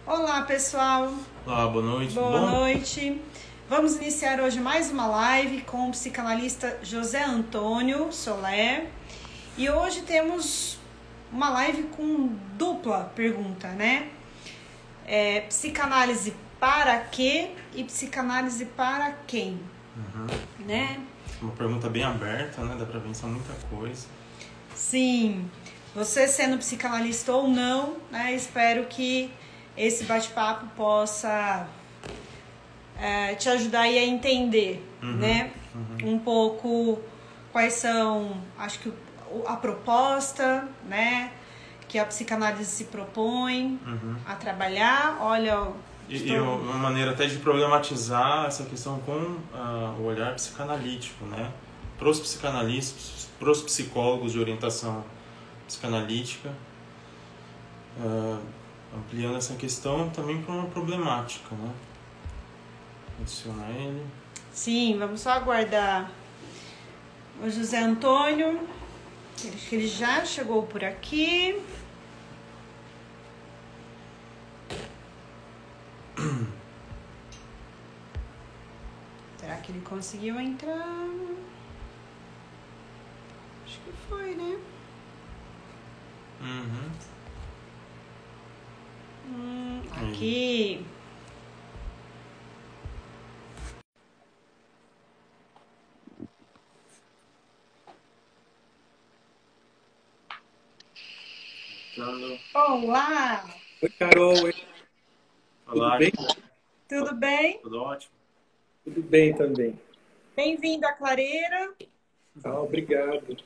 Olá, pessoal. Olá, boa noite, tudo Boa bom? noite. Vamos iniciar hoje mais uma live com o psicanalista José Antônio Soler. E hoje temos uma live com dupla pergunta, né? Psicanálise para quê e psicanálise para quem, né? Uma pergunta bem aberta, né? Dá pra pensar muita coisa. Sim, você sendo psicanalista ou não, né? Espero que esse bate-papo possa te ajudar aí a entender, né? Um pouco quais são, acho que a proposta, né? Que a psicanálise se propõe a trabalhar. Olha, E uma maneira até de problematizar essa questão com o olhar psicanalítico, né? Para os psicanalistas, para os psicólogos de orientação psicanalítica, ampliando essa questão também para uma problemática, né? Adicionar ele. Sim, vamos só aguardar o José Antônio, que ele já chegou por aqui. Será que ele conseguiu entrar? Acho que foi, né? Aqui. Olá! Oi, Carol. Oi. Tudo Olá, bem? Tudo bem? tudo ótimo? Tudo bem também. Bem-vindo à Clareira. Obrigado.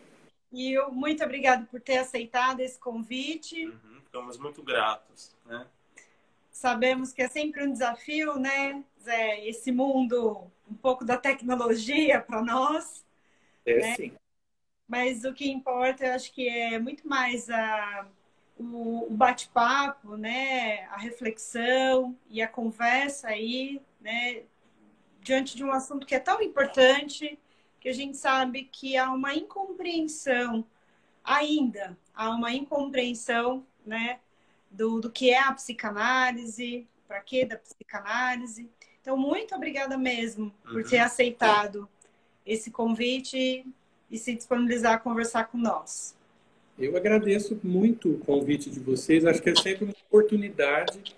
E eu muito obrigado por ter aceitado esse convite. Ficamos muito gratos, né? Sabemos que é sempre um desafio, né, Zé? Esse mundo, um pouco da tecnologia para nós, né? Sim. Mas o que importa, eu acho que é muito mais o bate-papo, né? A reflexão e a conversa aí, né? Diante de um assunto que é tão importante, que a gente sabe que há uma incompreensão, ainda há uma incompreensão, né? Do que é a psicanálise, para que da psicanálise. Então, muito obrigada mesmo por ter aceitado esse convite e se disponibilizar a conversar com nós. Eu agradeço muito o convite de vocês. Acho que é sempre uma oportunidade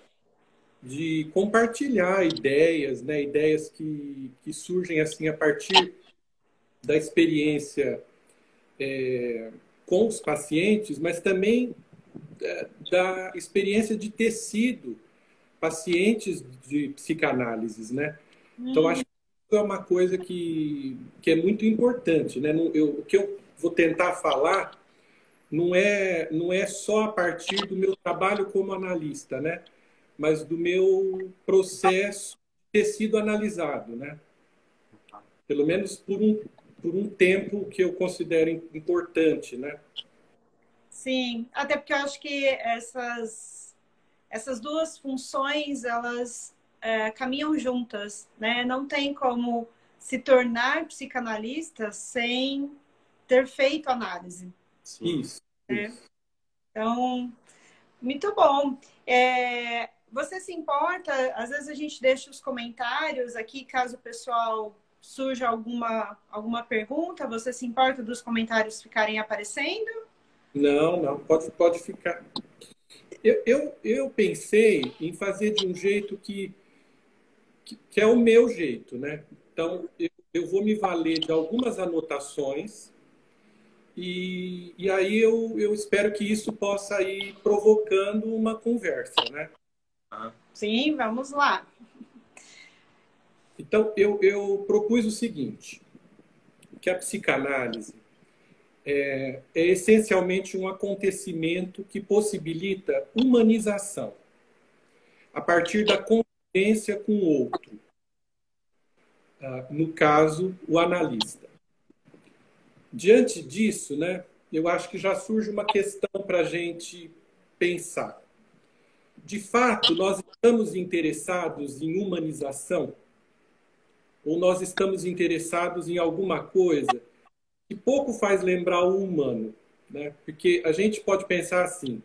de compartilhar ideias, né? Ideias que surgem assim a partir da experiência com os pacientes, mas também da experiência de ter sido pacientes de psicanálises, né? Então, acho que isso é uma coisa que é muito importante, né? O que eu vou tentar falar não é só a partir do meu trabalho como analista, né? Mas do meu processo de ter sido analisado, né? Pelo menos por um tempo que eu considero importante, né? Sim, até porque eu acho que essas duas funções, elas caminham juntas, né? Não tem como se tornar psicanalista sem ter feito análise. Isso, Né? isso. Então, muito bom. Você se importa? Às vezes a gente deixa os comentários aqui, caso o pessoal surja alguma pergunta. Você se importa dos comentários ficarem aparecendo? Não, pode ficar. Eu pensei em fazer de um jeito que é o meu jeito, né? Então, eu vou me valer de algumas anotações e aí eu espero que isso possa ir provocando uma conversa, né? Sim, vamos lá. Então, eu propus o seguinte, que a psicanálise é essencialmente um acontecimento que possibilita humanização a partir da convivência com o outro, no caso, o analista. Diante disso, né, eu acho que já surge uma questão para a gente pensar. De fato, nós estamos interessados em humanização? Ou nós estamos interessados em alguma coisa que pouco faz lembrar o humano? Né? Porque a gente pode pensar assim,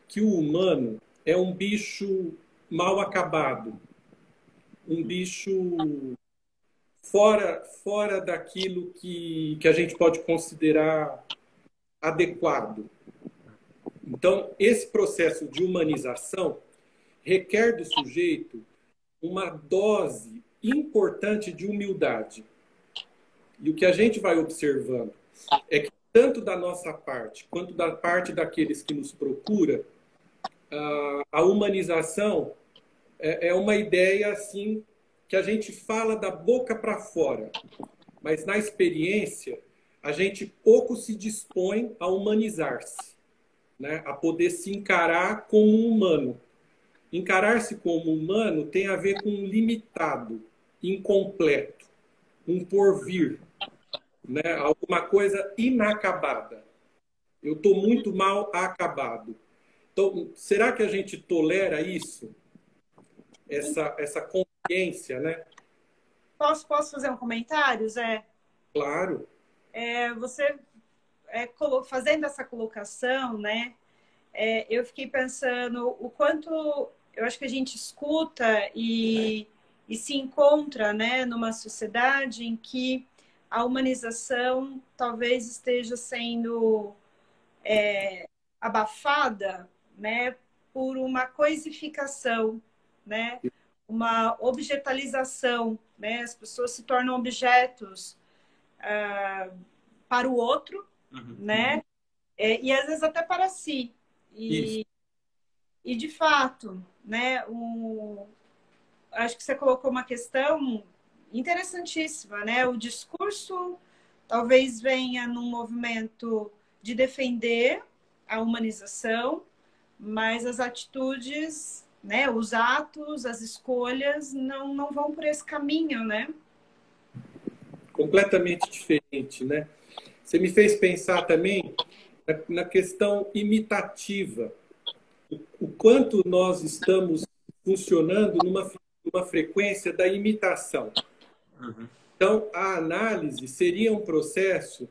que o humano é um bicho mal acabado, um bicho fora daquilo que a gente pode considerar adequado. Então, esse processo de humanização requer do sujeito uma dose importante de humildade. E o que a gente vai observando é que tanto da nossa parte quanto da parte daqueles que nos procuram, a humanização é uma ideia assim que a gente fala da boca para fora, mas na experiência a gente pouco se dispõe a humanizar-se, né? A poder se encarar como um humano. Encarar-se como humano tem a ver com um limitado, incompleto, um porvir, né? Alguma coisa inacabada. Eu estou muito mal acabado. Então, será que a gente tolera isso? Essa consciência, né? Posso fazer um comentário, Zé? Claro. Você fazendo essa colocação, né? Eu fiquei pensando o quanto eu acho que a gente escuta e se encontra, né, numa sociedade em que a humanização talvez esteja sendo abafada, né, por uma coisificação, né, uma objetalização, né, as pessoas se tornam objetos para o outro, né, e às vezes até para si. E de fato, né, acho que você colocou uma questão interessantíssima, né? O discurso talvez venha num movimento de defender a humanização, mas as atitudes, né, os atos, as escolhas não vão por esse caminho, né? Completamente diferente, né? Você me fez pensar também na questão imitativa. O quanto nós estamos funcionando numa frequência da imitação. Então, a análise seria um processo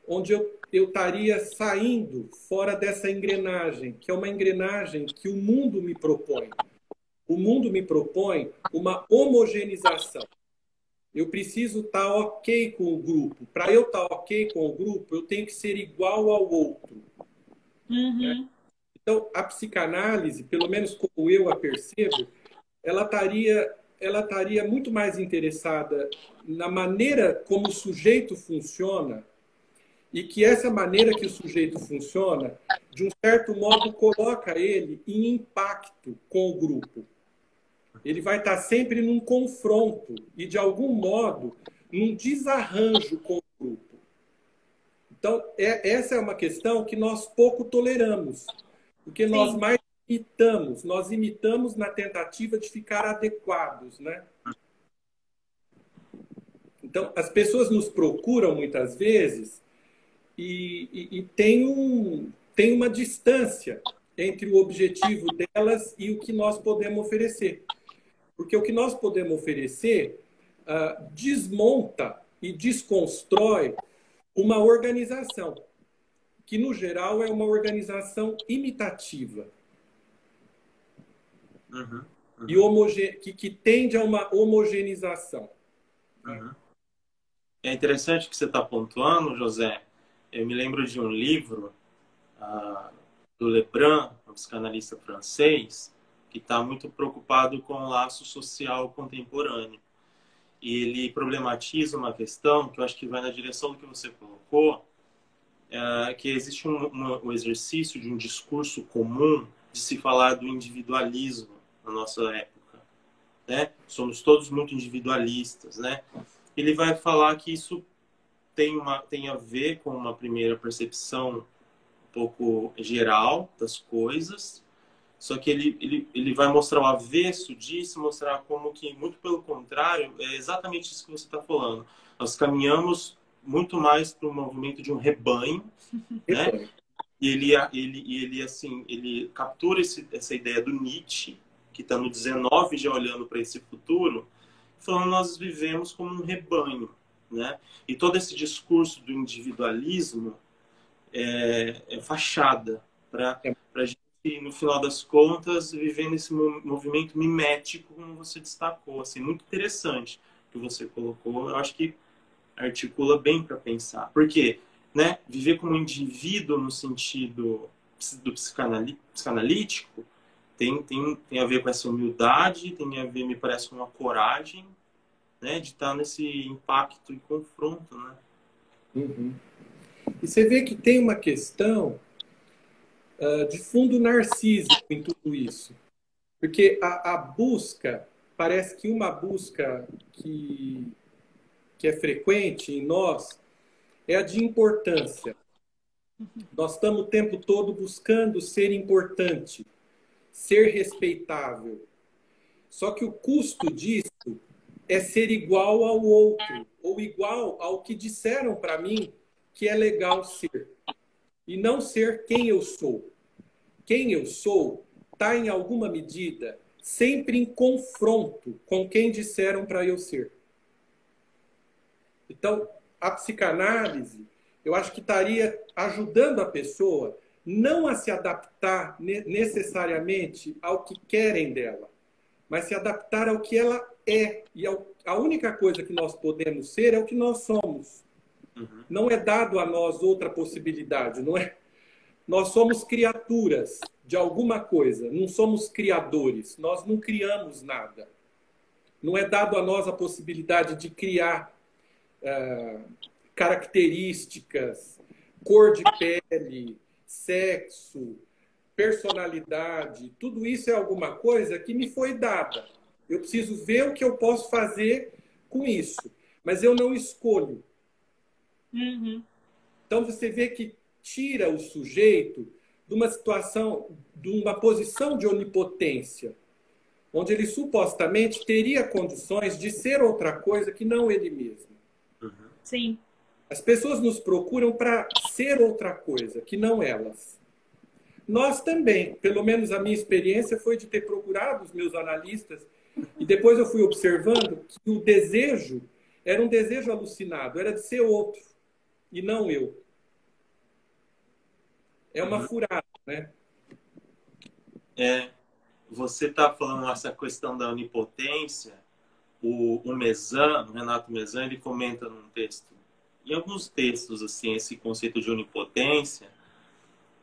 onde eu estaria saindo fora dessa engrenagem, que é uma engrenagem que o mundo me propõe. O mundo me propõe uma homogeneização. Eu preciso estar ok com o grupo. Para eu estar ok com o grupo, eu tenho que ser igual ao outro. Né? Então, a psicanálise, pelo menos como eu a percebo, ela estaria muito mais interessada na maneira como o sujeito funciona e que essa maneira que o sujeito funciona, de um certo modo, coloca ele em impacto com o grupo. Ele vai estar sempre num confronto e, de algum modo, num desarranjo com o grupo. Então, essa é uma questão que nós pouco toleramos, porque Sim. nós imitamos na tentativa de ficar adequados, né? Então, as pessoas nos procuram muitas vezes e tem uma distância entre o objetivo delas e o que nós podemos oferecer. Porque o que nós podemos oferecer desmonta e desconstrói uma organização, que no geral é uma organização imitativa. E que tende a uma homogeneização. É interessante que você está pontuando, José. Eu me lembro de um livro do Lebrun, um psicanalista francês, que está muito preocupado com o laço social contemporâneo. E ele problematiza uma questão que eu acho que vai na direção do que você colocou, que existe um exercício de um discurso comum de se falar do individualismo na nossa época, né? Somos todos muito individualistas, né? Ele vai falar que isso tem a ver com uma primeira percepção um pouco geral das coisas, só que ele vai mostrar o avesso disso, mostrar como que, muito pelo contrário, é exatamente isso que você está falando. Nós caminhamos muito mais para o movimento de um rebanho, né? E ele captura essa ideia do Nietzsche, que está no 19 já olhando para esse futuro, falando nós vivemos como um rebanho, né? E todo esse discurso do individualismo é fachada para a gente no final das contas, vivendo esse movimento mimético, como você destacou, assim, muito interessante que você colocou. Eu acho que articula bem para pensar. Porque, né, viver como indivíduo no sentido do psicanalítico tem a ver com essa humildade, tem a ver, me parece, com uma coragem, né, de estar nesse impacto e confronto, né? Uhum. E você vê que tem uma questão de fundo narcísico em tudo isso. Porque a busca, parece que uma busca que é frequente em nós é a de importância. Nós estamos o tempo todo buscando ser importante, ser respeitável. Só que o custo disso é ser igual ao outro, ou igual ao que disseram para mim que é legal ser, e não ser quem eu sou. Quem eu sou está, em alguma medida, sempre em confronto com quem disseram para eu ser. Então, a psicanálise, eu acho que estaria ajudando a pessoa não a se adaptar necessariamente ao que querem dela, mas se adaptar ao que ela é. E a única coisa que nós podemos ser é o que nós somos. Uhum. Não é dado a nós outra possibilidade, não é? Nós somos criaturas de alguma coisa, não somos criadores. Nós não criamos nada. Não é dado a nós a possibilidade de criar características, cor de pele, sexo, personalidade. Tudo isso é alguma coisa que me foi dada. Eu preciso ver o que eu posso fazer com isso. Mas eu não escolho. Uhum. Então você vê que tira o sujeito de uma situação, de uma posição de onipotência, onde ele supostamente teria condições de ser outra coisa que não ele mesmo. Uhum. Sim. As pessoas nos procuram para ser outra coisa que não elas. Nós também, pelo menos a minha experiência foi de ter procurado os meus analistas e depois eu fui observando que o desejo era um desejo alucinado, era de ser outro e não eu. É uma furada, né? Você está falando essa questão da onipotência. O Mezan, o Renato Mezan, ele comenta num texto, em alguns textos, assim, esse conceito de onipotência,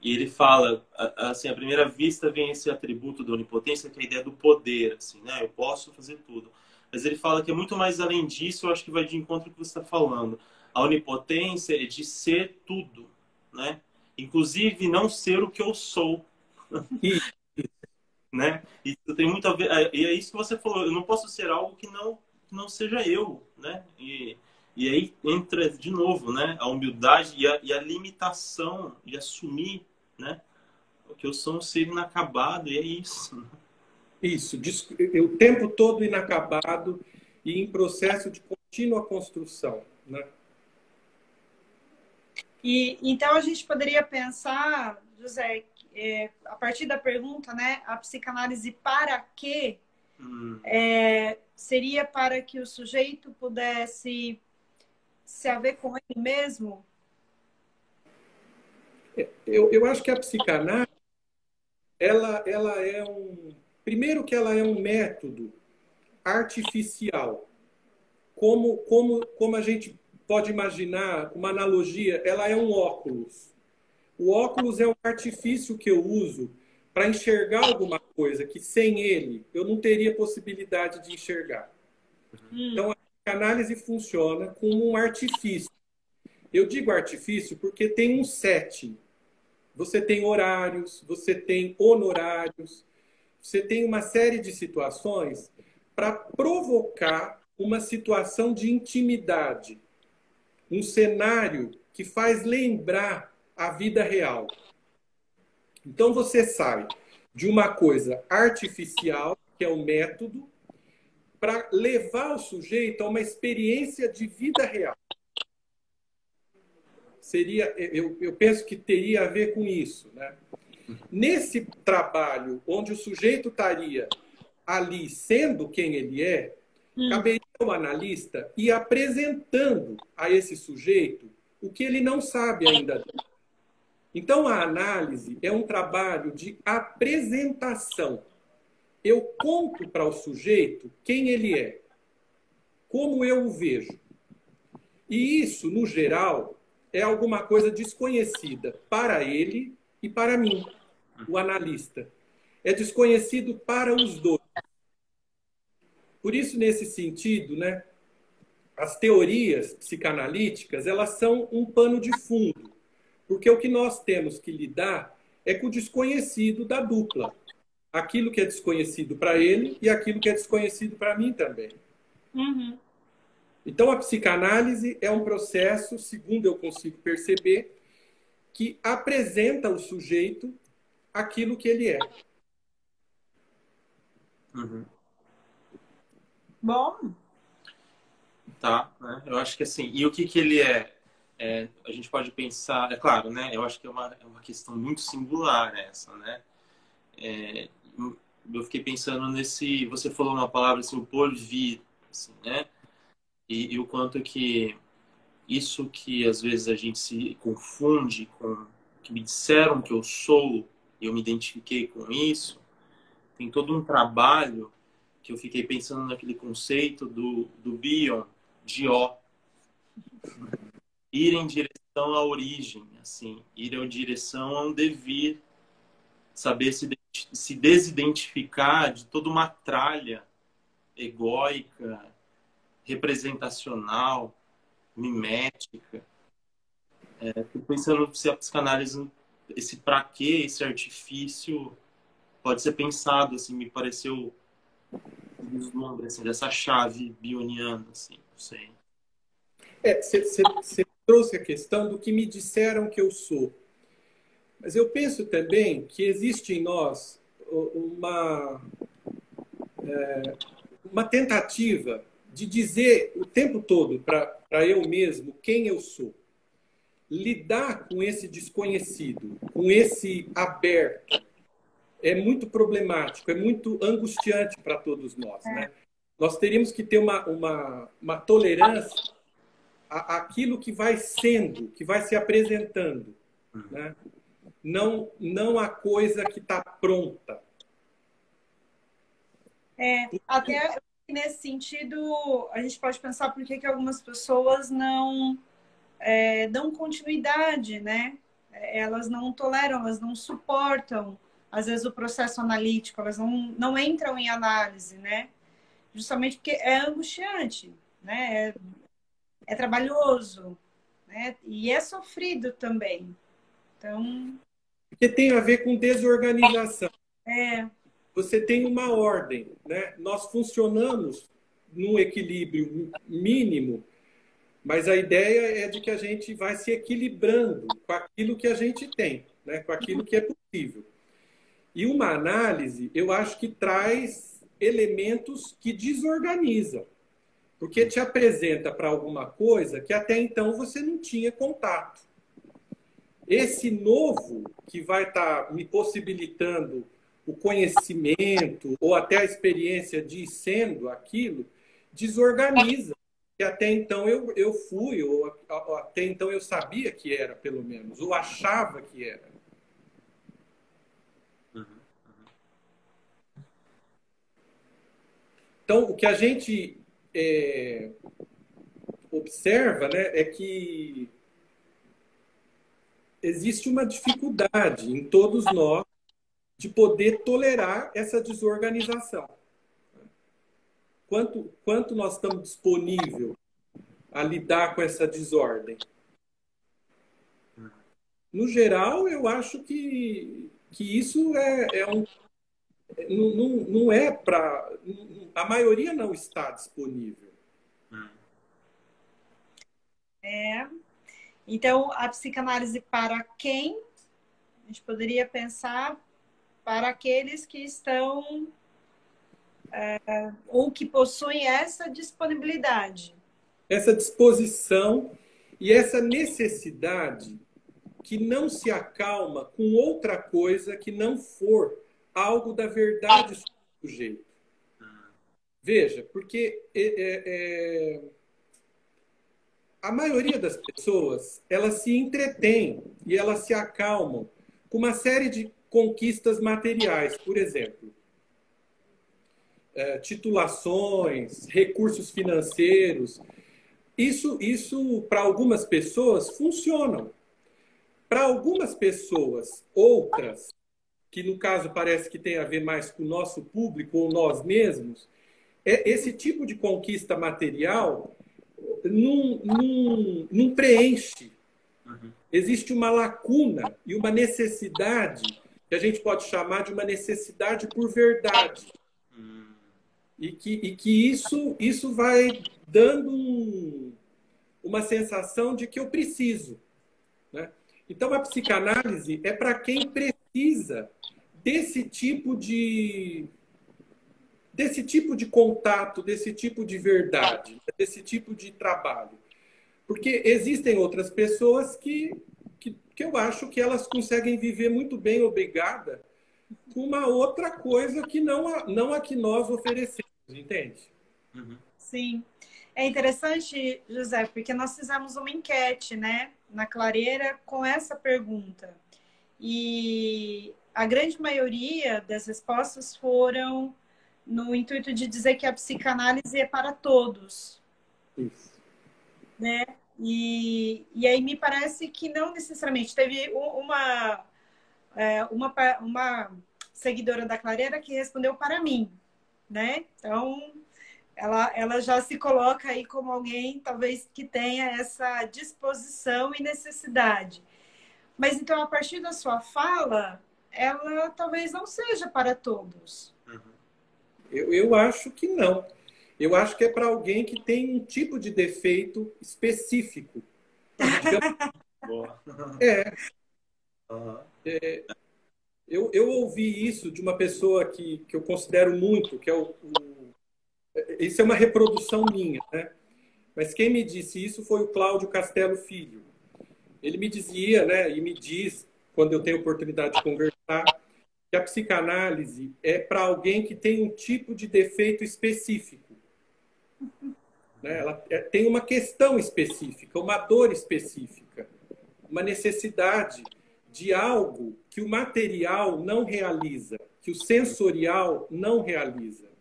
e ele fala, assim, à primeira vista vem esse atributo da onipotência, que é a ideia do poder, assim, né? Eu posso fazer tudo. Mas ele fala que é muito mais além disso, eu acho que vai de encontro com o que você está falando. A onipotência é de ser tudo, né? Inclusive não ser o que eu sou. Né? Isso tem muito a ver, e é isso que você falou, eu não posso ser algo que não seja eu, né? E aí entra de novo, né, a humildade e a limitação de assumir, né, o que eu sou, um ser inacabado, e é isso. Isso, o tempo todo inacabado e em processo de contínua construção, né? E então a gente poderia pensar, José, a partir da pergunta, né, a psicanálise para quê? Seria para que o sujeito pudesse se haver com ele mesmo? Eu acho que a psicanálise, ela é primeiro que ela é um método artificial. Como a gente pode imaginar, uma analogia, ela é um óculos. O óculos é um artifício que eu uso para enxergar alguma coisa que sem ele eu não teria possibilidade de enxergar. Então a psicanálise funciona como um artifício. Eu digo artifício porque tem um setting. Você tem horários, você tem honorários, você tem uma série de situações para provocar uma situação de intimidade, um cenário que faz lembrar a vida real. Então você sai de uma coisa artificial, que é o método, para levar o sujeito a uma experiência de vida real. Eu penso que teria a ver com isso, né? Nesse trabalho, onde o sujeito estaria ali sendo quem ele é, caberia ao analista ir apresentando a esse sujeito o que ele não sabe ainda. Então, a análise é um trabalho de apresentação. Eu conto para o sujeito quem ele é, como eu o vejo. E isso, no geral, é alguma coisa desconhecida para ele e para mim, o analista. É desconhecido para os dois. Por isso, nesse sentido, né, as teorias psicanalíticas, elas são um pano de fundo, porque o que nós temos que lidar é com o desconhecido da dupla. Aquilo que é desconhecido para ele e aquilo que é desconhecido para mim também. Uhum. Então, a psicanálise é um processo, segundo eu consigo perceber, que apresenta ao sujeito aquilo que ele é. Uhum. Bom, Tá, né? Eu acho que assim, e o que que ele é? A gente pode pensar, é claro, né? Eu acho que é uma questão muito singular essa, né? É, eu fiquei pensando nesse, você falou uma palavra assim, o porvir, assim, né? E o quanto que isso que às vezes a gente se confunde com o que me disseram que eu sou e eu me identifiquei com isso, tem todo um trabalho que eu fiquei pensando naquele conceito do Bion, de ó, ir em direção à origem, assim, ir em direção a um devir, saber se desidentificar de toda uma tralha egóica, representacional, mimética. Fico pensando se a psicanálise, esse pra quê, esse artifício, pode ser pensado, assim, me pareceu um vislumbre, assim, dessa chave bioniana, assim, não sei. Você trouxe a questão do que me disseram que eu sou. Mas eu penso também que existe em nós uma tentativa de dizer o tempo todo para eu mesmo quem eu sou. Lidar com esse desconhecido, com esse aberto, é muito problemático, é muito angustiante para todos nós, né? Nós teríamos que ter uma tolerância àquilo que vai sendo, que vai se apresentando, né? Não a coisa que está pronta. Até nesse sentido, a gente pode pensar por que algumas pessoas não dão continuidade, né? Elas não toleram, elas não suportam, às vezes, o processo analítico, elas não entram em análise, né? Justamente porque é angustiante, né? É trabalhoso, né? E é sofrido também. Então, Porque tem a ver com desorganização. é, Você tem uma ordem, né? Nós funcionamos num equilíbrio mínimo, mas a ideia é de que a gente vai se equilibrando com aquilo que a gente tem, né? Com aquilo que é possível. E uma análise, eu acho que traz elementos que desorganizam, porque te apresenta para alguma coisa que até então você não tinha contato. Esse novo que vai estar me possibilitando o conhecimento ou até a experiência de ir sendo aquilo, desorganiza. Que até então eu fui, ou até então eu sabia que era, pelo menos, ou achava que era. Então, o que a gente observa, né, é que existe uma dificuldade em todos nós de poder tolerar essa desorganização. Quanto nós estamos disponíveis a lidar com essa desordem? No geral, eu acho que isso não é para... A maioria não está disponível. Então, a psicanálise para quem? A gente poderia pensar para aqueles que estão ou que possuem essa disponibilidade. Essa disposição e essa necessidade que não se acalma com outra coisa que não for algo da verdade do sujeito. Veja, porque a maioria das pessoas, elas se entretêm e elas se acalmam com uma série de conquistas materiais, por exemplo, titulações, recursos financeiros. Isso para algumas pessoas, funcionam. Para algumas pessoas, outras, que no caso parece que tem a ver mais com o nosso público ou nós mesmos, esse tipo de conquista material não preenche. Existe uma lacuna e uma necessidade, que a gente pode chamar de uma necessidade por verdade. E que isso vai dando uma sensação de que eu preciso, né? Então, a psicanálise é para quem precisa desse tipo de contato, desse tipo de verdade, desse tipo de trabalho. Porque existem outras pessoas que eu acho que elas conseguem viver muito bem, obrigada, com uma outra coisa que não a que nós oferecemos, entende? Sim. É interessante, José, porque nós fizemos uma enquete, né, na Clareira com essa pergunta. E a grande maioria das respostas foram no intuito de dizer que a psicanálise é para todos. Isso. Né? E aí me parece que não necessariamente. Teve uma seguidora da Clareira que respondeu para mim, né? Então, ela já se coloca aí como alguém, talvez, que tenha essa disposição e necessidade. Mas, então, a partir da sua fala, ela talvez não seja para todos. Eu acho que não. Eu acho que é para alguém que tem um tipo de defeito específico. Boa. Eu ouvi isso de uma pessoa que eu considero muito, que é isso é uma reprodução minha, né? Mas quem me disse isso foi o Cláudio Castelo Filho. Ele me dizia, né, e me diz, quando eu tenho oportunidade de conversar, que a psicanálise é para alguém que tem um tipo de defeito específico. Né? Ela tem uma questão específica, uma dor específica, uma necessidade de algo que o material não realiza, que o sensorial não realiza.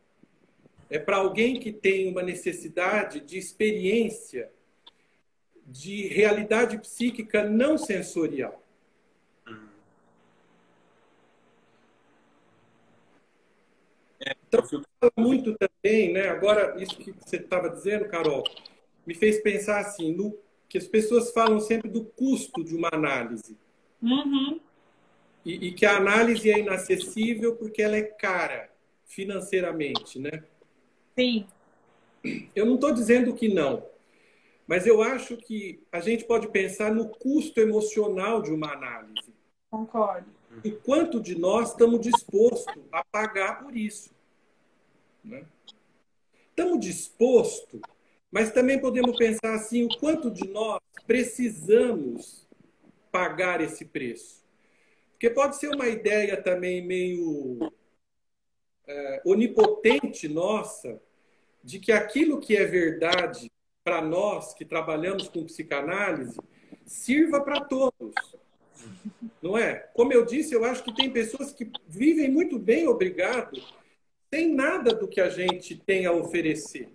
É para alguém que tem uma necessidade de experiência de realidade psíquica não sensorial. Então, fala muito também, né? Agora, isso que você estava dizendo, Carol, me fez pensar assim, que as pessoas falam sempre do custo de uma análise. E que a análise é inacessível porque ela é cara financeiramente, né? Sim. Eu não estou dizendo que não, mas eu acho que a gente pode pensar no custo emocional de uma análise. Concordo. E quanto de nós estamos dispostos a pagar por isso. Né? Estamos dispostos, mas também podemos pensar assim, o quanto de nós precisamos pagar esse preço. Porque pode ser uma ideia também meio onipotente nossa, de que aquilo que é verdade para nós que trabalhamos com psicanálise sirva para todos. Não é? Como eu disse, eu acho que tem pessoas que vivem muito bem, obrigado, sem nada do que a gente tem a oferecer.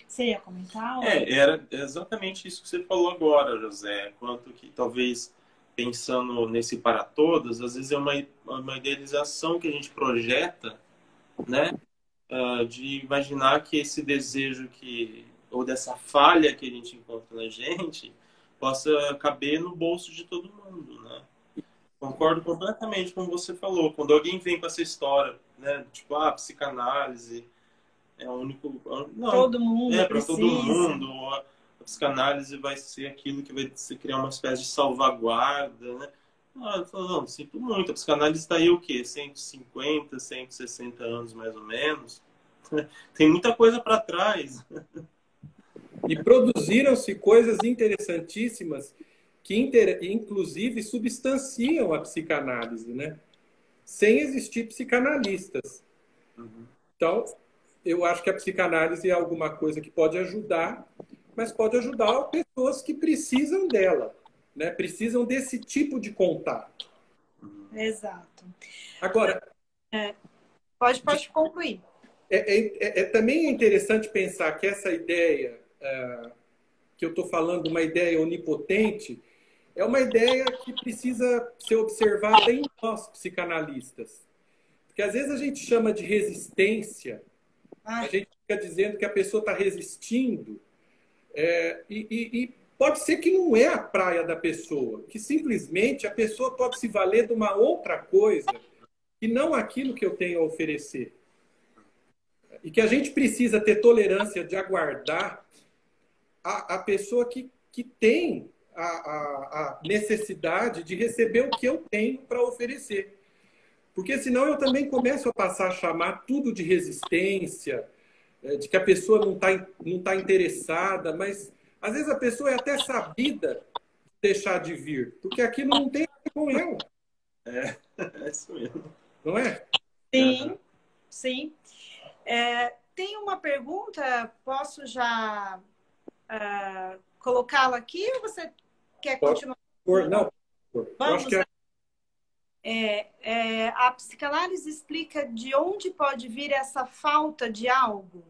Você ia comentar? Era exatamente isso que você falou agora, José. Quanto que talvez pensando nesse para todos, às vezes é uma idealização que a gente projeta, né? De imaginar que esse desejo ou dessa falha que a gente encontra na gente possa caber no bolso de todo mundo, né? Concordo completamente com o que você falou. Quando alguém vem com essa história, né? Tipo, psicanálise é o único... Não, todo mundo para todo mundo. A psicanálise vai ser aquilo que vai criar uma espécie de salvaguarda, né? Não, sinto muito. A psicanálise está aí o quê? 150, 160 anos, mais ou menos. Tem muita coisa para trás. E produziram-se coisas interessantíssimas que, inclusive, substanciam a psicanálise, né? Sem existir psicanalistas. Então, eu acho que a psicanálise é alguma coisa que pode ajudar, mas pode ajudar pessoas que precisam dela, né? Precisam desse tipo de contato. Exato. Agora, Pode concluir. Também é interessante pensar que essa ideia que eu estou falando, uma ideia onipotente, é uma ideia que precisa ser observada em nós, psicanalistas. Porque às vezes a gente chama de resistência, a gente fica dizendo que a pessoa está resistindo, e pode ser que não é a praia da pessoa, que simplesmente a pessoa pode se valer de uma outra coisa e não aquilo que eu tenho a oferecer. E que a gente precisa ter tolerância de aguardar a pessoa que tem a necessidade de receber o que eu tenho para oferecer. Porque senão eu também começo a passar a chamar tudo de resistência, de que a pessoa não tá interessada, mas às vezes a pessoa é até sabida de deixar de vir, porque aquilo não tem a ver com ela. É isso mesmo. Não é? Sim, sim. Tem uma pergunta, posso já colocá-la aqui ou você quer continuar? Não. Vamos. A psicanálise explica de onde pode vir essa falta de algo.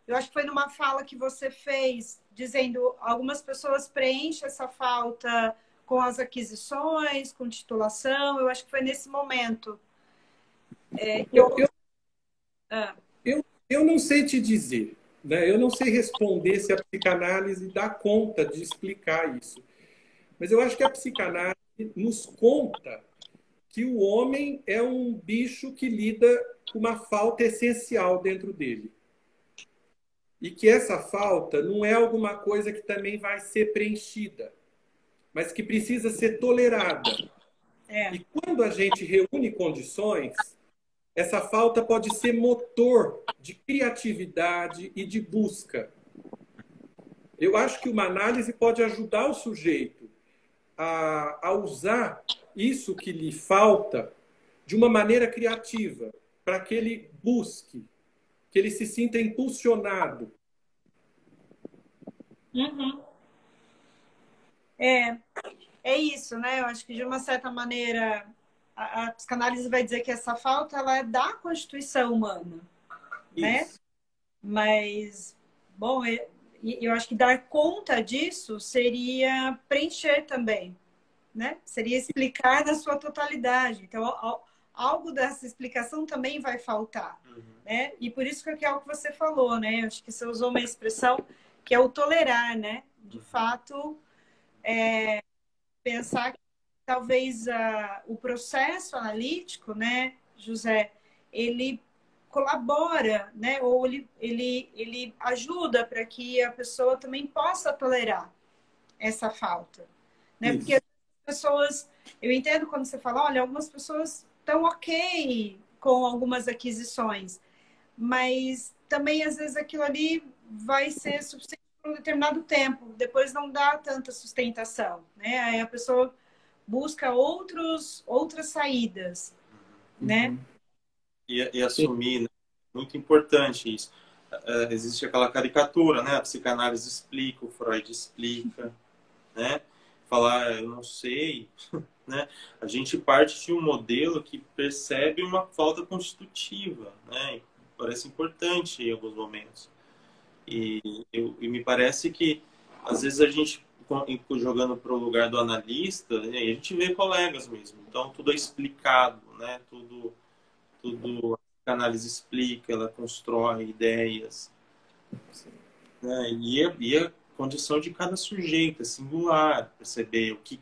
Eu acho que foi numa fala que você fez, dizendo algumas pessoas preenchem essa falta com as aquisições, com titulação. Eu acho que foi nesse momento. Eu não sei te dizer, né? Eu não sei responder se a psicanálise dá conta de explicar isso. Mas eu acho que a psicanálise nos conta que o homem é um bicho que lida com uma falta essencial dentro dele. E que essa falta não é alguma coisa que também vai ser preenchida, mas que precisa ser tolerada. E quando a gente reúne condições, essa falta pode ser motor de criatividade e de busca. Eu acho que uma análise pode ajudar o sujeito a usar isso que lhe falta de uma maneira criativa, para que ele busque, que ele se sinta impulsionado. Uhum. É isso, né? Eu acho que de uma certa maneira a psicanálise vai dizer que essa falta ela é da constituição humana, né? Mas, bom, eu acho que dar conta disso seria preencher também, né? Seria explicar na sua totalidade. Então, algo dessa explicação também vai faltar, né? E por isso que é o que você falou, né? Eu acho que você usou uma expressão que é o tolerar, né? De fato, pensar que talvez o processo analítico, né, José, ele colabora, né? Ou ele ajuda para que a pessoa também possa tolerar essa falta, né? Porque as pessoas, eu entendo quando você fala, olha, algumas pessoas estão ok com algumas aquisições, mas também às vezes aquilo ali vai ser suficiente por um determinado tempo, depois não dá tanta sustentação, né? Aí a pessoa busca outras saídas, né? E assumir, né? Muito importante isso. Existe aquela caricatura, né? A psicanálise explica, o Freud explica, né? Falar, eu não sei, né? A gente parte de um modelo que percebe uma falta constitutiva, né? Parece importante em alguns momentos. E me parece que, às vezes, a gente, jogando para o lugar do analista, né? A gente vê colegas mesmo. Então, tudo é explicado, né? Tudo a análise explica, ela constrói ideias. Né? E a condição de cada sujeito é singular, perceber o que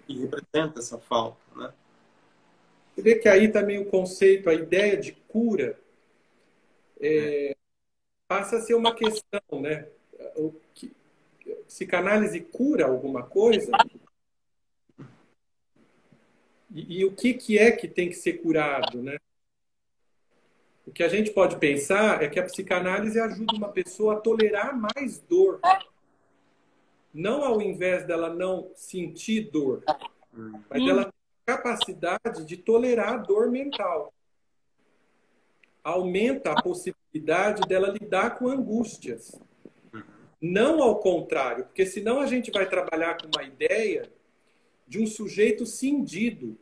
representa essa falta, né? Você vê que aí também o conceito, a ideia de cura, passa a ser uma questão, né? Psicanálise cura alguma coisa? E o que é que tem que ser curado, né? O que a gente pode pensar é que a psicanálise ajuda uma pessoa a tolerar mais dor. Não ao invés dela não sentir dor, mas dela ter a capacidade de tolerar a dor mental. aumenta a possibilidade dela lidar com angústias. Não ao contrário, porque senão a gente vai trabalhar com uma ideia de um sujeito cindido.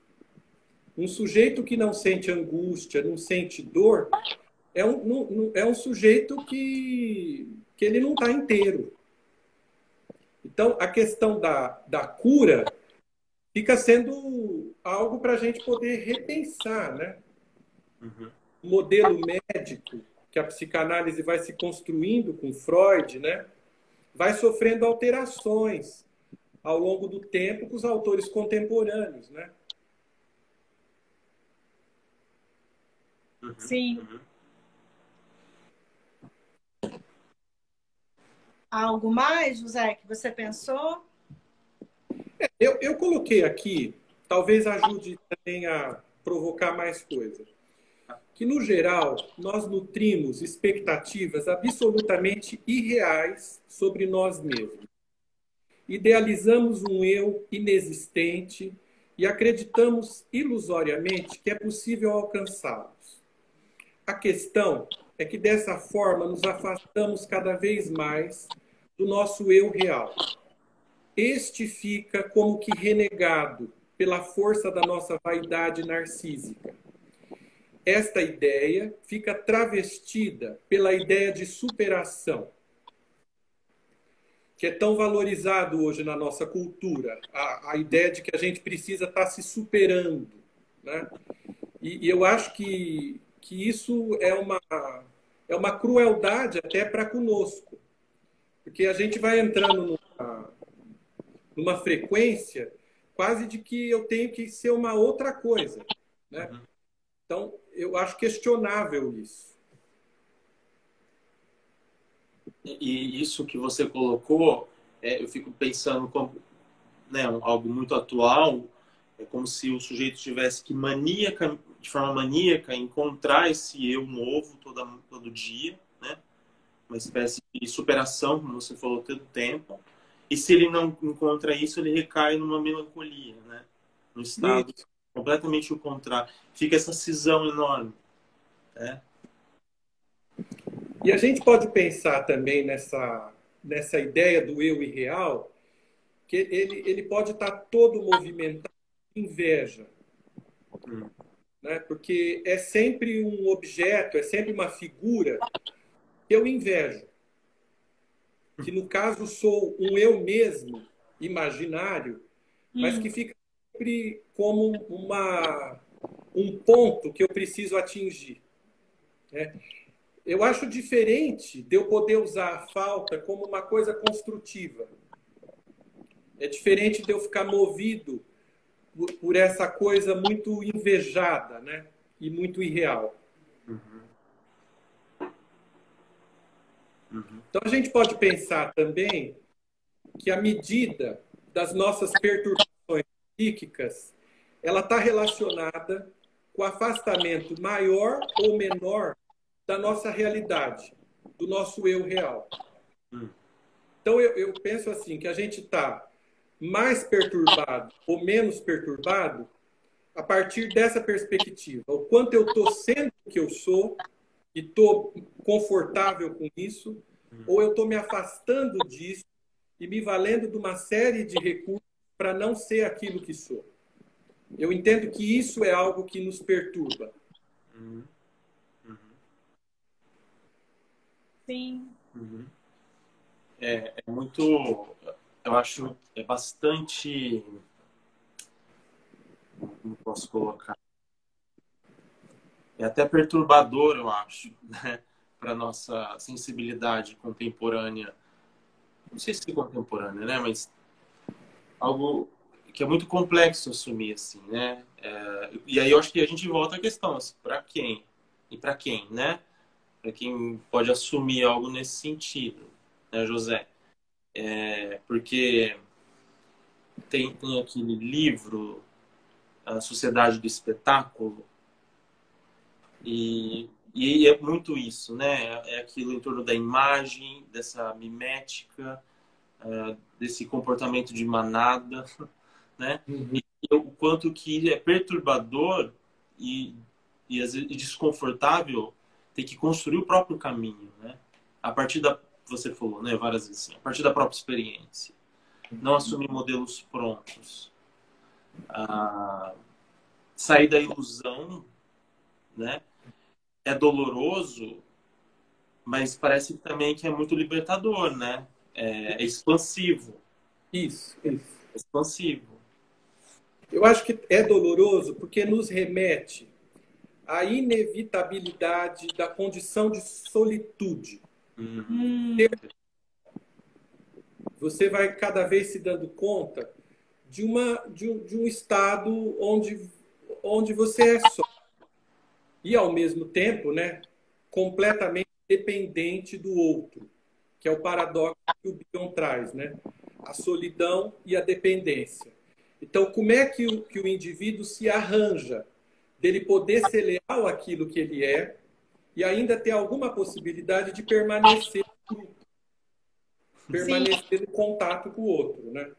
Um sujeito que não sente angústia, não sente dor, é um sujeito que ele não está inteiro. Então, a questão da cura fica sendo algo para a gente poder repensar, né? O modelo médico que a psicanálise vai se construindo com Freud, né? Vai sofrendo alterações ao longo do tempo com os autores contemporâneos, né? Sim. Algo mais, José, que você pensou? Eu coloquei aqui, talvez ajude também a provocar mais coisas. Que, no geral, nós nutrimos expectativas absolutamente irreais sobre nós mesmos. Idealizamos um eu inexistente e acreditamos ilusoriamente que é possível alcançá-los. A questão é que, dessa forma, nos afastamos cada vez mais do nosso eu real. Este fica como que renegado pela força da nossa vaidade narcísica. Esta ideia fica travestida pela ideia de superação, que é tão valorizado hoje na nossa cultura. A ideia de que a gente precisa estar se superando, né? E eu acho que isso é uma crueldade até para conosco. Porque a gente vai entrando numa frequência quase de que eu tenho que ser uma outra coisa, né? Então, eu acho questionável isso. E isso que você colocou, eu fico pensando como, né, algo muito atual, é como se o sujeito tivesse que de forma maníaca encontrar esse eu novo todo dia, né? Uma espécie de superação, como você falou, todo tempo. E se ele não encontra isso, ele recai numa melancolia, né? No estado completamente o contrário. Fica essa cisão enorme, né? E a gente pode pensar também nessa ideia do eu irreal, que ele pode estar todo movimentado de inveja. Né? Porque é sempre um objeto, é sempre uma figura que eu invejo. Que, no caso, sou um eu mesmo, imaginário, mas que fica sempre como um ponto que eu preciso atingir. Né? Eu acho diferente de eu poder usar a falta como uma coisa construtiva. É diferente de eu ficar movido por essa coisa muito invejada, né? E muito irreal. Então, a gente pode pensar também que a medida das nossas perturbações psíquicas, ela está relacionada com o afastamento maior ou menor da nossa realidade, do nosso eu real. Então, eu penso assim, que a gente está mais perturbado ou menos perturbado a partir dessa perspectiva. O quanto eu estou sendo o que eu sou e estou confortável com isso, ou eu estou me afastando disso e me valendo de uma série de recursos para não ser aquilo que sou. Eu entendo que isso é algo que nos perturba. Sim. É muito... Eu acho bastante... Como posso colocar? É até perturbador, eu acho, né? Para nossa sensibilidade contemporânea. Não sei se é contemporânea, né? Mas algo que é muito complexo assumir, assim, né? E aí eu acho que a gente volta à questão, assim, para quem? E para quem, né? Para quem pode assumir algo nesse sentido, né, José? Porque tem aquele livro, A Sociedade do Espetáculo, e é muito isso, né? É aquilo em torno da imagem, dessa mimética, desse comportamento de manada, né? E o quanto que é perturbador e desconfortável ter que construir o próprio caminho, né? A partir da, você falou, né, várias vezes assim, a partir da própria experiência. Não assumir modelos prontos. Sair da ilusão, né? É doloroso, mas parece também que é muito libertador, né? É expansivo. Isso. Expansivo. Eu acho que é doloroso porque nos remete à inevitabilidade da condição de solitude. Você vai cada vez se dando conta de um estado onde você é só. E, ao mesmo tempo, né, completamente dependente do outro, que é o paradoxo que o Bion traz, né? A solidão e a dependência. Então, como é que o indivíduo se arranja dele poder ser leal àquilo que ele é e ainda ter alguma possibilidade de permanecer no grupo, permanecer no contato com o outro, né?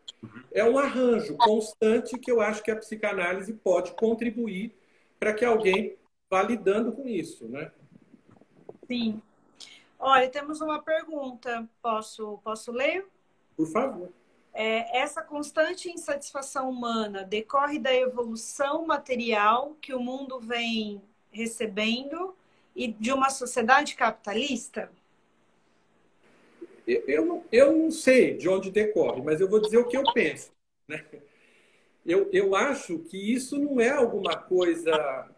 É um arranjo constante que eu acho que a psicanálise pode contribuir para que alguém vá lidando com isso, né? Sim. Olha, temos uma pergunta. Posso ler? Por favor. Essa constante insatisfação humana decorre da evolução material que o mundo vem recebendo e de uma sociedade capitalista? Eu não sei de onde decorre, mas eu vou dizer o que eu penso, né? Eu acho que isso não é alguma coisa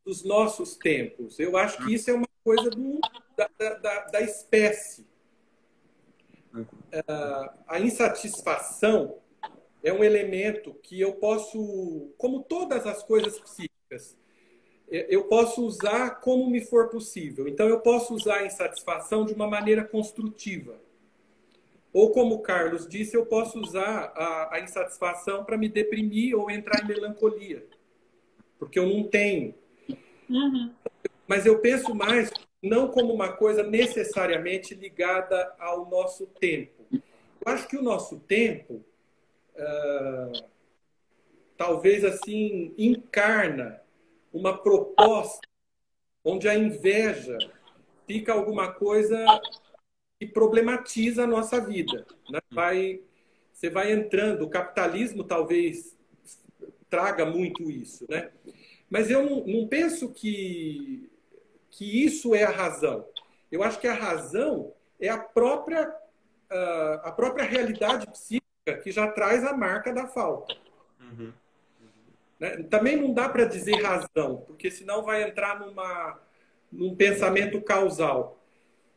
dos nossos tempos. Eu acho que isso é uma coisa da espécie. A insatisfação é um elemento que eu posso, como todas as coisas psíquicas, eu posso usar como me for possível. Então, eu posso usar a insatisfação de uma maneira construtiva. Ou, como o Carlos disse, eu posso usar a insatisfação para me deprimir ou entrar em melancolia. Porque eu não tenho. Mas eu penso mais não como uma coisa necessariamente ligada ao nosso tempo. Eu acho que o nosso tempo, talvez assim, encarna uma proposta onde a inveja fica alguma coisa que problematiza a nossa vida, né? Você vai entrando, o capitalismo talvez traga muito isso, né? Mas eu não penso que isso é a razão. Eu acho que a razão é a própria realidade psíquica que já traz a marca da falta. Né? Também não dá para dizer razão, porque senão vai entrar num pensamento causal.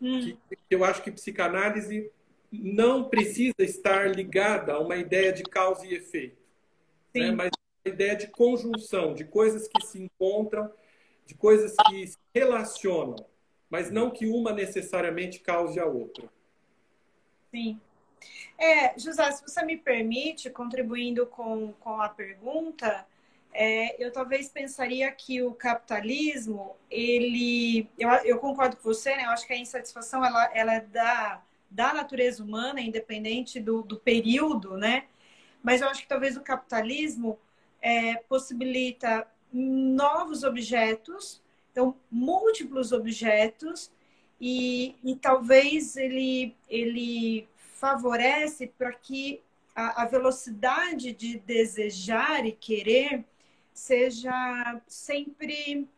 Que eu acho que psicanálise não precisa estar ligada a uma ideia de causa e efeito, né? Mas a ideia de conjunção, de coisas que se encontram, de coisas que se relacionam, mas não que uma necessariamente cause a outra. Sim. José, se você me permite, contribuindo com a pergunta, eu talvez pensaria que o capitalismo, eu concordo com você, né? Eu acho que a insatisfação ela é da natureza humana, independente do período, né? Mas eu acho que talvez o capitalismo possibilita novos objetos, então múltiplos objetos, e talvez ele favorece para que a velocidade de desejar e querer seja sempre,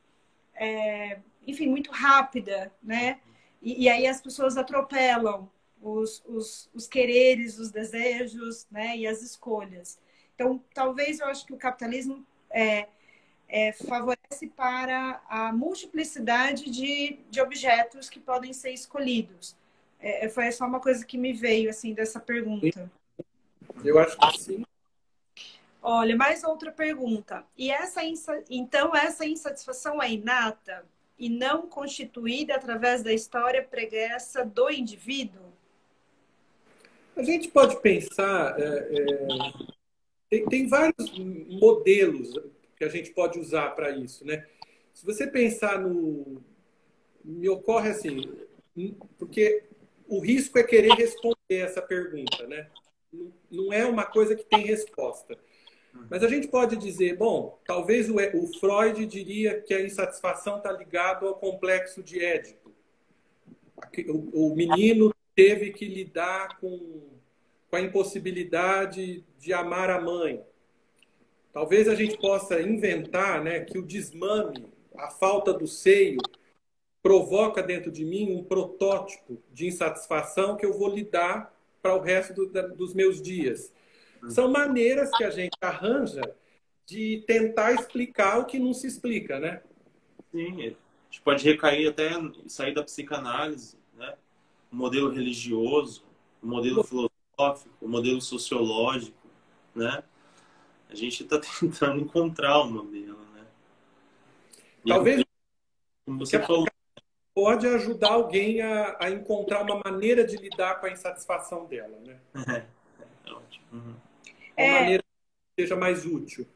enfim, muito rápida, né? E aí as pessoas atropelam os quereres, os desejos, né? E as escolhas. Então, talvez eu acho que o capitalismo favorece para a multiplicidade de objetos que podem ser escolhidos. Foi só uma coisa que me veio assim dessa pergunta. Eu acho que sim. Olha, mais outra pergunta. Então, essa insatisfação é inata e não constituída através da história pregressa do indivíduo? A gente pode pensar... tem vários modelos que a gente pode usar para isso, né? Se você pensar me ocorre assim, porque o risco é querer responder essa pergunta, né? Não é uma coisa que tem resposta. Mas a gente pode dizer, bom, talvez o Freud diria que a insatisfação está ligada ao complexo de Édipo. O menino teve que lidar com a impossibilidade de amar a mãe. Talvez a gente possa inventar, né, que o desmame, a falta do seio, provoca dentro de mim um protótipo de insatisfação que eu vou lidar para o resto dos meus dias. São maneiras que a gente arranja de tentar explicar o que não se explica, né? Sim, a gente pode recair até sair da psicanálise, né? O modelo religioso, o modelo filosófico, o modelo sociológico, né? A gente está tentando encontrar o modelo, né? E talvez, como você falou, pode ajudar alguém a encontrar uma maneira de lidar com a insatisfação dela, né? É ótimo. Uhum. Uma maneira que seja mais útil.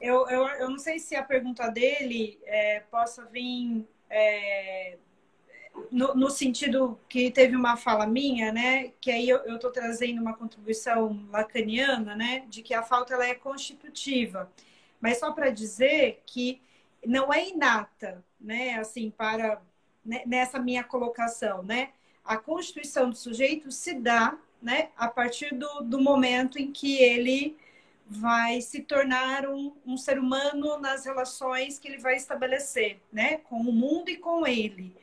Eu não sei se a pergunta dele possa vir no sentido que teve uma fala minha, né? Que aí eu estou trazendo uma contribuição lacaniana, né? De que a falta ela é constitutiva. Mas só para dizer que não é inata, né? Assim, nessa minha colocação, né? A constituição do sujeito se dá, né? A partir do momento em que ele vai se tornar um ser humano nas relações que ele vai estabelecer, né? Com o mundo e com ele.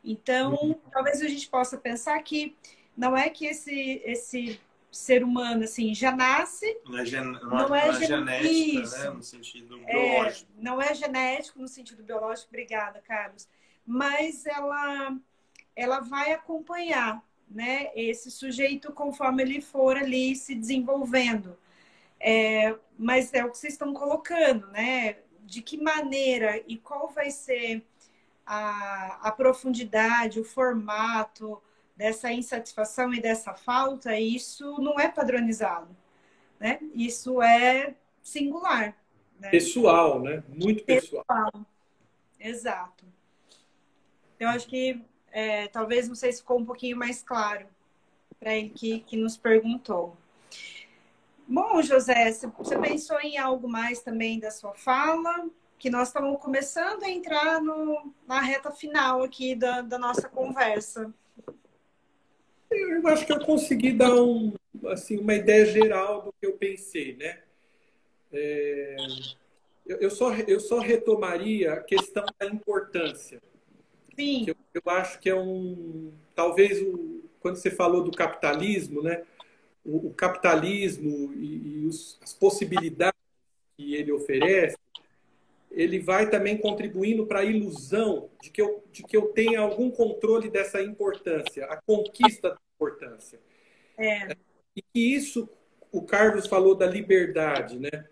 Então, talvez a gente possa pensar que não é que esse ser humano assim já nasce, não é genética, isso, né? No sentido biológico. Não é genético no sentido biológico, obrigada, Carlos. Mas ela vai acompanhar, né, esse sujeito conforme ele for ali se desenvolvendo. Mas é o que vocês estão colocando, né? De que maneira e qual vai ser a profundidade, o formato dessa insatisfação e dessa falta, isso não é padronizado, né? Isso é singular. Né? Pessoal, né? Muito pessoal. Exato. Eu acho que talvez, não sei se ficou um pouquinho mais claro para ele que nos perguntou. Bom, José, você pensou em algo mais também da sua fala? Que nós estamos começando a entrar na reta final aqui da nossa conversa. Eu acho que eu consegui dar uma ideia geral do que eu pensei, né? Eu só retomaria a questão da importância. Sim. Eu acho que talvez quando você falou do capitalismo, né? O capitalismo e as possibilidades que ele oferece, ele vai também contribuindo para a ilusão de que eu tenha algum controle dessa importância, a conquista da importância. E que isso, o Carlos falou da liberdade, né?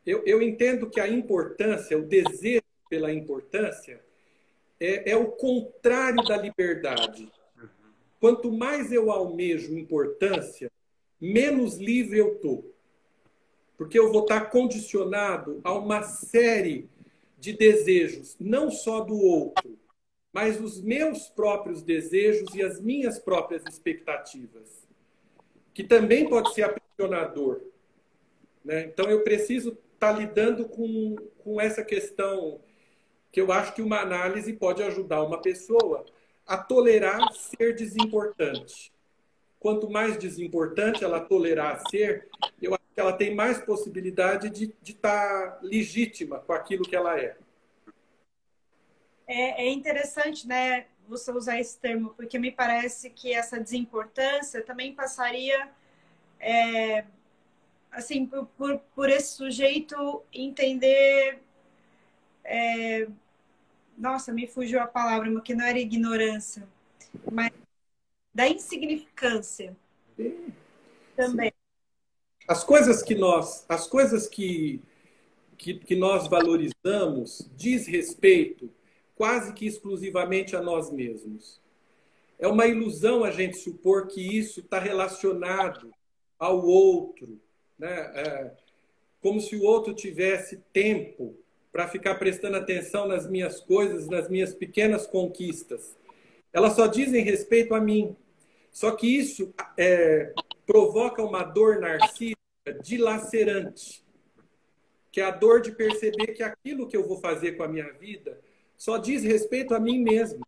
Eu entendo que a importância, o desejo pela importância, é o contrário da liberdade. Quanto mais eu almejo importância, menos livre eu estou. Porque eu vou estar condicionado a uma série de desejos, não só do outro, mas os meus próprios desejos e as minhas próprias expectativas, que também pode ser aprisionador. Né? Então, eu preciso estar lidando com essa questão que eu acho que uma análise pode ajudar uma pessoa a tolerar ser desimportante. Quanto mais desimportante ela tolerar ser, eu acho que ela tem mais possibilidade de estar legítima com aquilo que ela é. É interessante, né, você usar esse termo, porque me parece que essa desimportância também passaria, assim, por esse sujeito entender... nossa, me fugiu a palavra, mas que não era ignorância, mas da insignificância. Sim. Também. As coisas que nós valorizamos diz respeito quase que exclusivamente a nós mesmos. É uma ilusão a gente supor que isso está relacionado ao outro, né? Como se o outro tivesse tempo para ficar prestando atenção nas minhas coisas, nas minhas pequenas conquistas. Elas só dizem respeito a mim. Só que isso provoca uma dor narcísica dilacerante. que é a dor de perceber que aquilo que eu vou fazer com a minha vida só diz respeito a mim mesmo.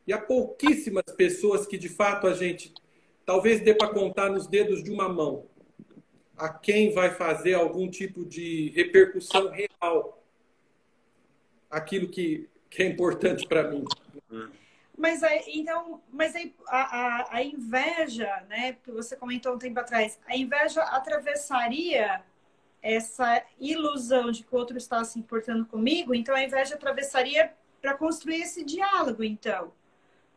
E há pouquíssimas pessoas que, de fato, a gente talvez dê para contar nos dedos de uma mão a quem vai fazer algum tipo de repercussão real aquilo que é importante para mim. Mas aí, então, a inveja, né, que você comentou um tempo atrás, a inveja atravessaria essa ilusão de que o outro está se importando comigo, então a inveja atravessaria para construir esse diálogo, então.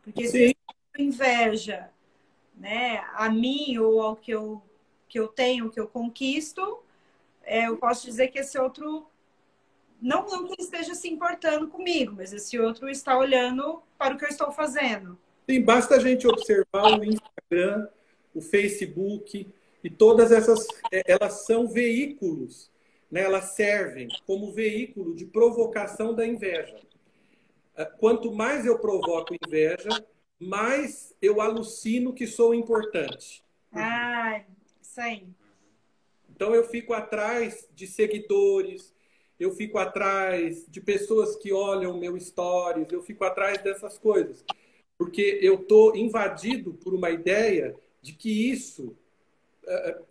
Porque se eu inveja, né, a mim ou ao que eu tenho, que eu conquisto, eu posso dizer que esse outro não que ele esteja se importando comigo, mas esse outro está olhando para o que eu estou fazendo. Sim, basta a gente observar o Instagram, o Facebook e todas essas, elas são veículos, né? Elas servem como veículo de provocação da inveja. Quanto mais eu provoco inveja, mais eu alucino que sou importante. Ah, isso aí. Então eu fico atrás de seguidores, eu fico atrás de pessoas que olham meu stories, eu fico atrás dessas coisas. Porque eu estou invadido por uma ideia de que isso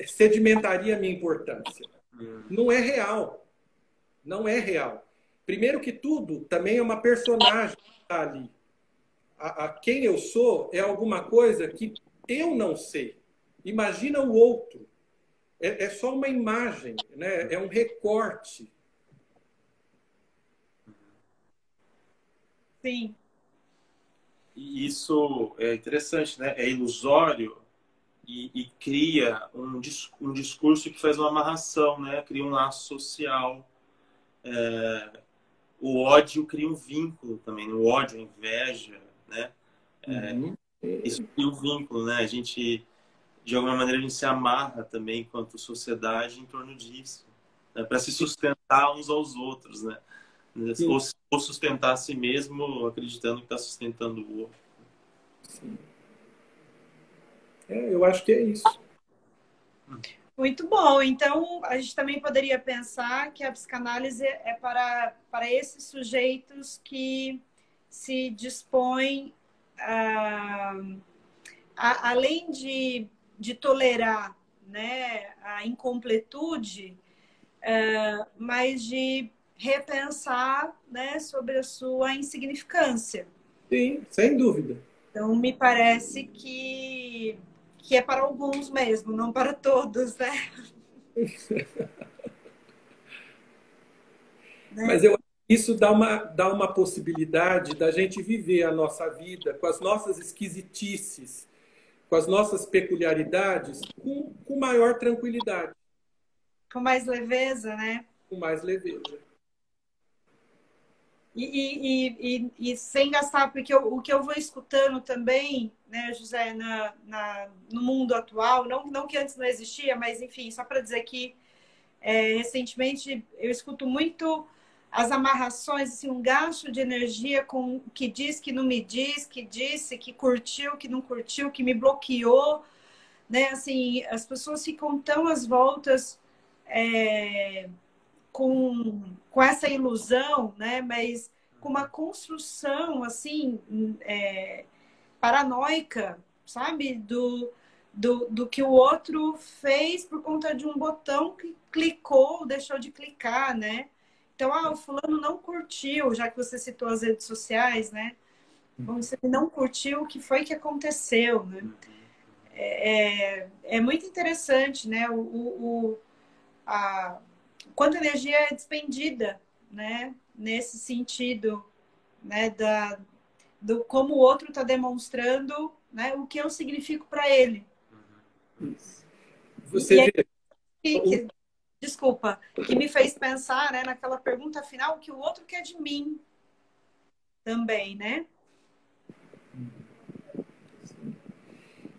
sedimentaria a minha importância. Não é real. Não é real. Primeiro que tudo, também é uma personagem que está ali. Quem eu sou é alguma coisa que eu não sei. Imagina o outro. É só uma imagem, né? É um recorte. Sim. E isso é interessante, né? É ilusório e cria um discurso que faz uma amarração, né? Cria um laço social. O ódio cria um vínculo também. O ódio, a inveja, né? Isso cria um vínculo, né? A gente, de alguma maneira, a gente se amarra também, enquanto sociedade, em torno disso, né? Para se sustentar uns aos outros, né? Ou sustentar a si mesmo, acreditando que está sustentando o outro. Sim. Eu acho que é isso. Muito bom. Então, a gente também poderia pensar que a psicanálise é para esses sujeitos que se dispõem, além de tolerar, né, a incompletude, mas de repensar, né, sobre a sua insignificância. Sim, sem dúvida. Então, me parece que é para alguns mesmo, não para todos, né? Mas eu acho que isso dá uma possibilidade da gente viver a nossa vida com as nossas esquisitices, com as nossas peculiaridades, com maior tranquilidade. Com mais leveza, né? Com mais leveza. E sem gastar, porque o que eu vou escutando também, né, José, no mundo atual, não que antes não existia, mas enfim, só para dizer que recentemente eu escuto muito as amarrações, assim, um gasto de energia com o que diz, que não me diz, que disse, que curtiu, que não curtiu, que me bloqueou, né? Assim, as pessoas ficam tão às voltas com essa ilusão, né? Mas com uma construção assim paranoica, sabe? Do que o outro fez por conta de um botão que clicou, deixou de clicar, né? Então, o fulano não curtiu, já que você citou as redes sociais, né? Bom, se ele não curtiu, o que foi que aconteceu, né? É muito interessante, né? Quanta energia é despendida, né? Nesse sentido, né? Do como o outro está demonstrando, né? O que eu significo para ele. Você vê... Desculpa, que me fez pensar, né, naquela pergunta final, o que o outro quer de mim também, né?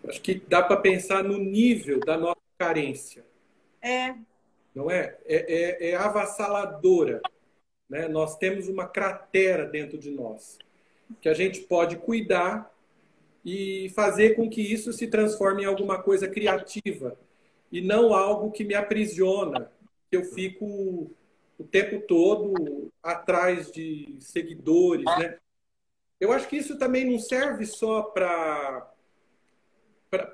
Acho que dá para pensar no nível da nossa carência. Não é? É avassaladora. Né? Nós temos uma cratera dentro de nós que a gente pode cuidar e fazer com que isso se transforme em alguma coisa criativa e não algo que me aprisiona, que eu fico o tempo todo atrás de seguidores, né? Eu acho que isso também não serve só para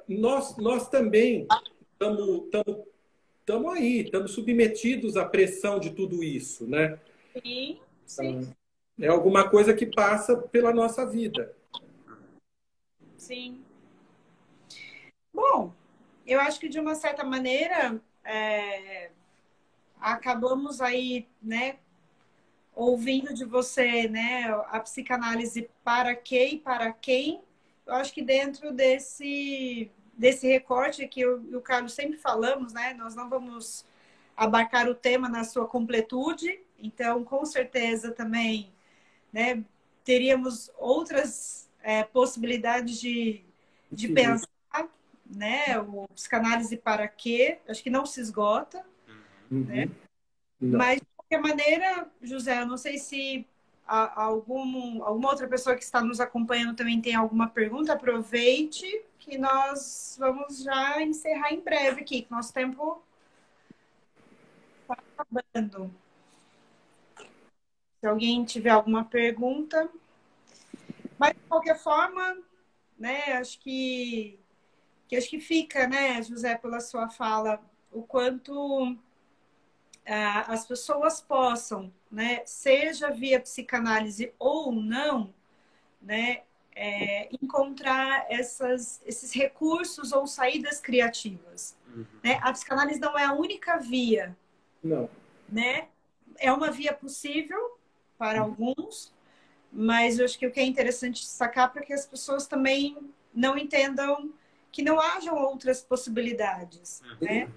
nós também estamos aí, estamos submetidos à pressão de tudo isso, né? Sim, sim, É alguma coisa que passa pela nossa vida. sim. Bom, eu acho que de uma certa maneira acabamos aí, né, ouvindo de você, né, a psicanálise para quê e para quem. Eu acho que dentro desse recorte que eu e o Carlos sempre falamos, né, nós não vamos abarcar o tema na sua completude, então com certeza também, né, teríamos outras possibilidades de pensar, né, o psicanálise para quê, acho que não se esgota, né? Mas, de qualquer maneira, José, eu não sei se alguma outra pessoa que está nos acompanhando também tem alguma pergunta. Aproveite que nós vamos já encerrar em breve aqui, que nosso tempo está acabando. Se alguém tiver alguma pergunta. Mas, de qualquer forma, né, acho que fica, né, José, pela sua fala, o quanto as pessoas possam, né, seja via psicanálise ou não, né, encontrar esses recursos ou saídas criativas. Né? A psicanálise não é a única via. Não. Né? É uma via possível para alguns, mas eu acho que o que é interessante destacar para que as pessoas também não entendam que não hajam outras possibilidades. Né?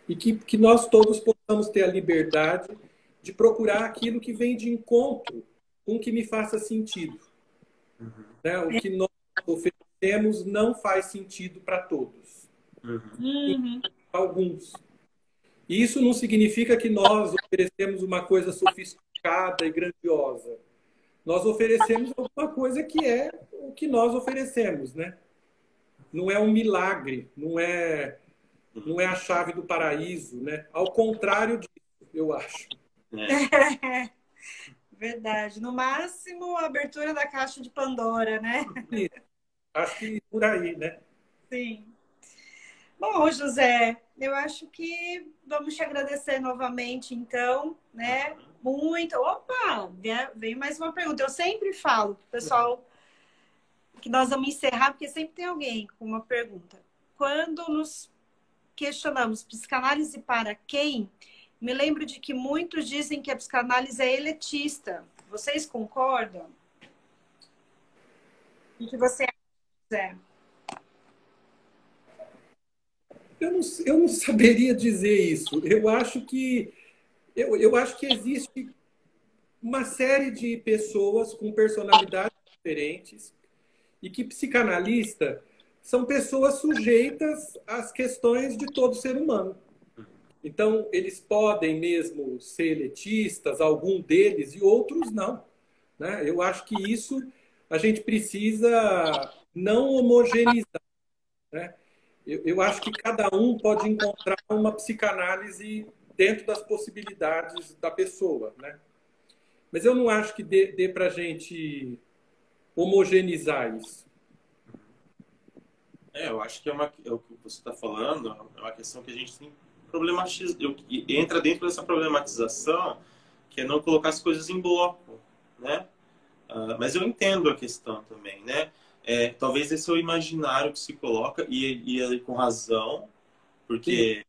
E que nós todos possamos ter a liberdade de procurar aquilo que vem de encontro com o que me faça sentido. Né? O que nós oferecemos não faz sentido para todos. Alguns. E isso não significa que nós oferecemos uma coisa sofisticada e grandiosa. Nós oferecemos alguma coisa que é o que nós oferecemos, né? Não é um milagre, não é a chave do paraíso, né? Ao contrário disso, eu acho. Verdade. No máximo, a abertura da caixa de Pandora, né? Acho que por aí, né? Sim. Bom, José, eu acho que vamos te agradecer novamente, então, né? Muito. Opa, veio mais uma pergunta. Eu sempre falo pro pessoal que nós vamos encerrar, porque sempre tem alguém com uma pergunta. Quando nos questionamos psicanálise para quem, me lembro de que muitos dizem que a psicanálise é elitista. Vocês concordam? O que você acha, José? Eu não saberia dizer isso. Eu acho que existe uma série de pessoas com personalidades diferentes e que psicanalista são pessoas sujeitas às questões de todo ser humano. Então, eles podem mesmo ser elitistas, algum deles, e outros não. Né? Eu acho que isso a gente precisa não homogeneizar. Né? Eu acho que cada um pode encontrar uma psicanálise dentro das possibilidades da pessoa. Né? Mas eu não acho que dê para a gente homogeneizar isso. Eu acho que é o que você está falando, é uma questão que a gente tem entra dentro dessa problematização, que é não colocar as coisas em bloco, né? Mas eu entendo a questão também, né? Talvez esse é o imaginário que se coloca, e com razão, porque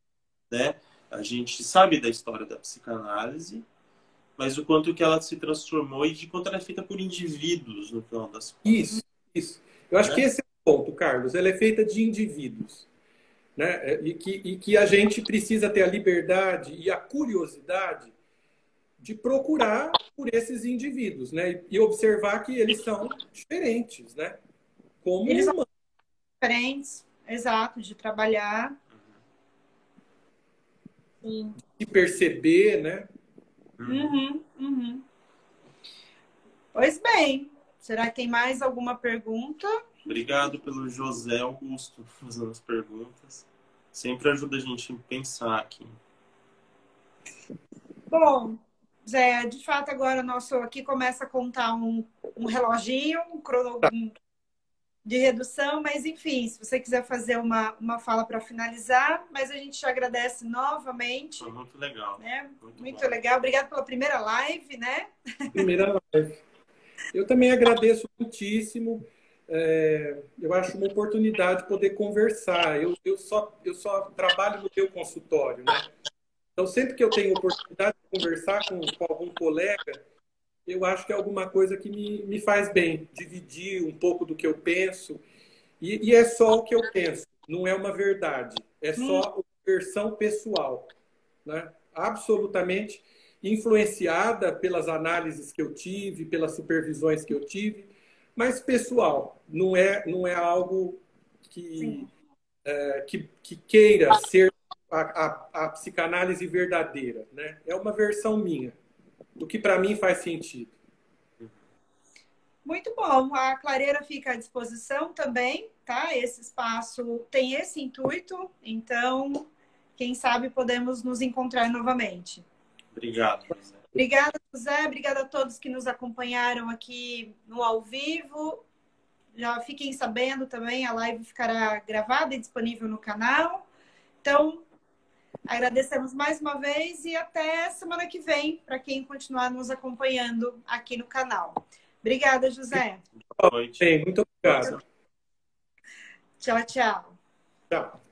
né, a gente sabe da história da psicanálise, mas o quanto que ela se transformou e de quanto ela é feita por indivíduos, no final das contas. Isso. Eu acho que esse é o ponto, Carlos. Ela é feita de indivíduos. Né? E que a gente precisa ter a liberdade e a curiosidade de procurar por esses indivíduos, né? E observar que eles são diferentes, né? Como eles são diferentes, exato, de trabalhar. Sim. De perceber, né? Pois bem, será que tem mais alguma pergunta? Obrigado pelo José Augusto fazendo as perguntas. sempre ajuda a gente a pensar aqui. Bom, Zé, de fato agora o nosso aqui começa a contar um reloginho, de redução, mas enfim, se você quiser fazer uma fala para finalizar, mas a gente te agradece novamente. Foi muito legal. Né? Muito legal. Obrigada pela primeira live, né? Primeira live. Eu também agradeço muitíssimo. Eu acho uma oportunidade poder conversar. Eu só trabalho no meu consultório, né? Então, sempre que eu tenho oportunidade de conversar com algum colega, eu acho que é alguma coisa que me faz bem, dividir um pouco do que eu penso. E é só o que eu penso, não é uma verdade. É só uma versão pessoal, né? Absolutamente influenciada pelas análises que eu tive, pelas supervisões que eu tive, mas pessoal. Não é algo que queira ser a psicanálise verdadeira, né? É uma versão minha, do que para mim faz sentido. Muito bom. A Clareira fica à disposição também, tá? Esse espaço tem esse intuito, então, quem sabe podemos nos encontrar novamente. Obrigado, José. Obrigada, José. Obrigada a todos que nos acompanharam aqui no ao vivo. Já fiquem sabendo também, a live ficará gravada e disponível no canal. Então, agradecemos mais uma vez e até semana que vem, para quem continuar nos acompanhando aqui no canal. Obrigada, José. Boa noite. Bem, muito obrigado. Tchau, tchau. Tchau.